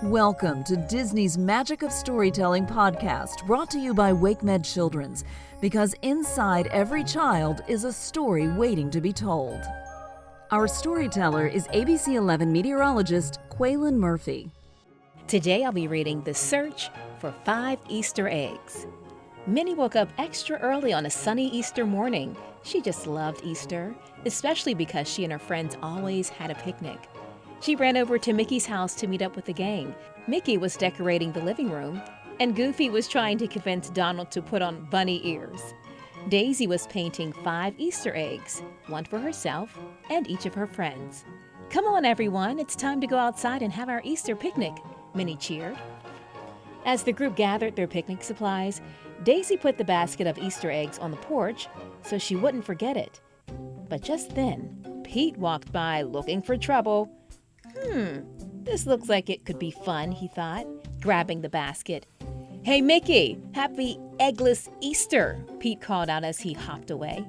Welcome to Disney's Magic of Storytelling podcast, brought to you by WakeMed Children's, because inside every child is a story waiting to be told. Our storyteller is ABC 11 meteorologist Quaylin Murphy. Today I'll be reading The Search for 5 Easter Eggs. Minnie woke up extra early on a sunny Easter morning. She just loved Easter, especially because she and her friends always had a picnic. She ran over to Mickey's house to meet up with the gang. Mickey was decorating the living room, and Goofy was trying to convince Donald to put on bunny ears. Daisy was painting 5 Easter eggs, one for herself and each of her friends. "Come on, everyone, it's time to go outside and have our Easter picnic," Minnie cheered. As the group gathered their picnic supplies, Daisy put the basket of Easter eggs on the porch so she wouldn't forget it. But just then, Pete walked by looking for trouble. This looks like it could be fun, he thought, grabbing the basket. "Hey, Mickey, happy eggless Easter," Pete called out as he hopped away.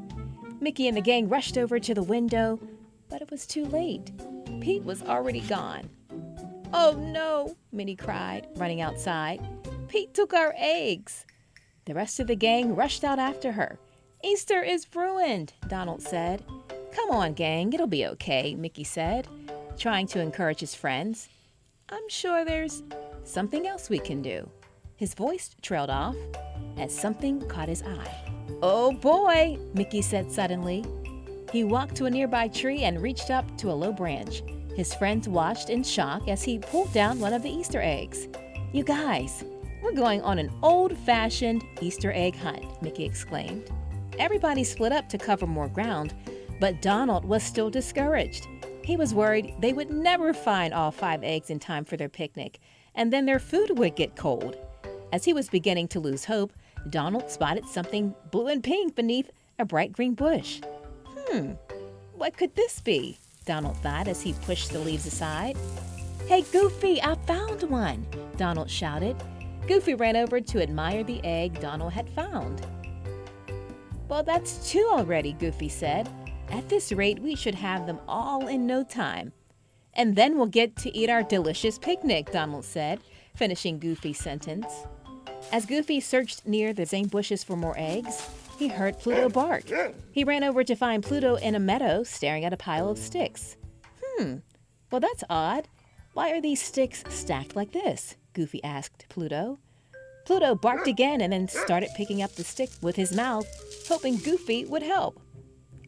Mickey and the gang rushed over to the window, but it was too late. Pete was already gone. "Oh no," Minnie cried, running outside. "Pete took our eggs." The rest of the gang rushed out after her. "Easter is ruined," Donald said. "Come on, gang, it'll be okay," Mickey said, trying to encourage his friends. "I'm sure there's something else we can do." His voice trailed off as something caught his eye. "Oh boy," Mickey said suddenly. He walked to a nearby tree and reached up to a low branch. His friends watched in shock as he pulled down one of the Easter eggs. "You guys, we're going on an old-fashioned Easter egg hunt," Mickey exclaimed. Everybody split up to cover more ground, but Donald was still discouraged. He was worried they would never find all 5 eggs in time for their picnic, and then their food would get cold. As he was beginning to lose hope, Donald spotted something blue and pink beneath a bright green bush. What could this be?" Donald thought as he pushed the leaves aside. "Hey, Goofy, I found one!" Donald shouted. Goofy ran over to admire the egg Donald had found. "Well, that's 2 already," Goofy said. "At this rate, we should have them all in no time. And then we'll get to eat our delicious picnic," Donald said, finishing Goofy's sentence. As Goofy searched near the same bushes for more eggs, he heard Pluto bark. He ran over to find Pluto in a meadow staring at a pile of sticks. Well, that's odd. Why are these sticks stacked like this?" Goofy asked Pluto. Pluto barked again and then started picking up the stick with his mouth, hoping Goofy would help.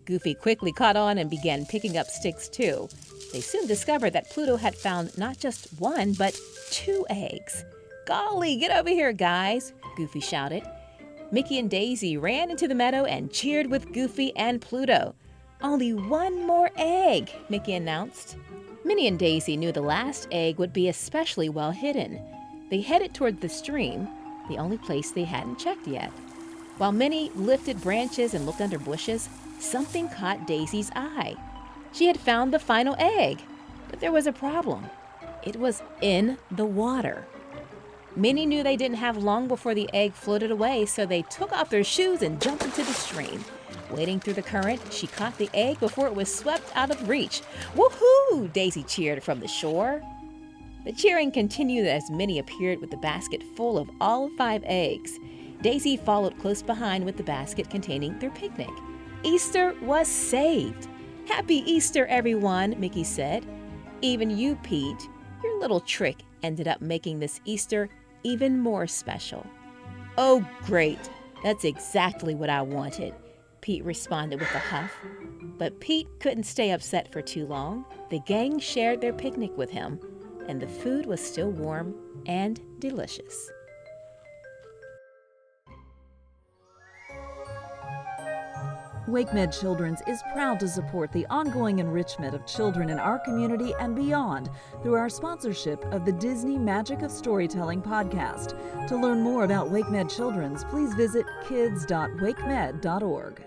Goofy quickly caught on and began picking up sticks too. They soon discovered that Pluto had found not just 1, but 2 eggs. "Golly, get over here, guys," Goofy shouted. Mickey and Daisy ran into the meadow and cheered with Goofy and Pluto. "Only 1 more egg," Mickey announced. Minnie and Daisy knew the last egg would be especially well hidden. They headed toward the stream, the only place they hadn't checked yet. While Minnie lifted branches and looked under bushes, something caught Daisy's eye. She had found the final egg, but there was a problem. It was in the water. Minnie knew they didn't have long before the egg floated away, so they took off their shoes and jumped into the stream. Wading through the current, she caught the egg before it was swept out of reach. "Woohoo!" Daisy cheered from the shore. The cheering continued as Minnie appeared with the basket full of all 5 eggs. Daisy followed close behind with the basket containing their picnic. Easter was saved. "Happy Easter, everyone," Mickey said. "Even you, Pete, your little trick ended up making this Easter even more special." "Oh, great. That's exactly what I wanted," Pete responded with a huff. But Pete couldn't stay upset for too long. The gang shared their picnic with him, and the food was still warm and delicious. WakeMed Children's is proud to support the ongoing enrichment of children in our community and beyond through our sponsorship of the Disney Magic of Storytelling podcast. To learn more about WakeMed Children's, please visit kids.wakemed.org.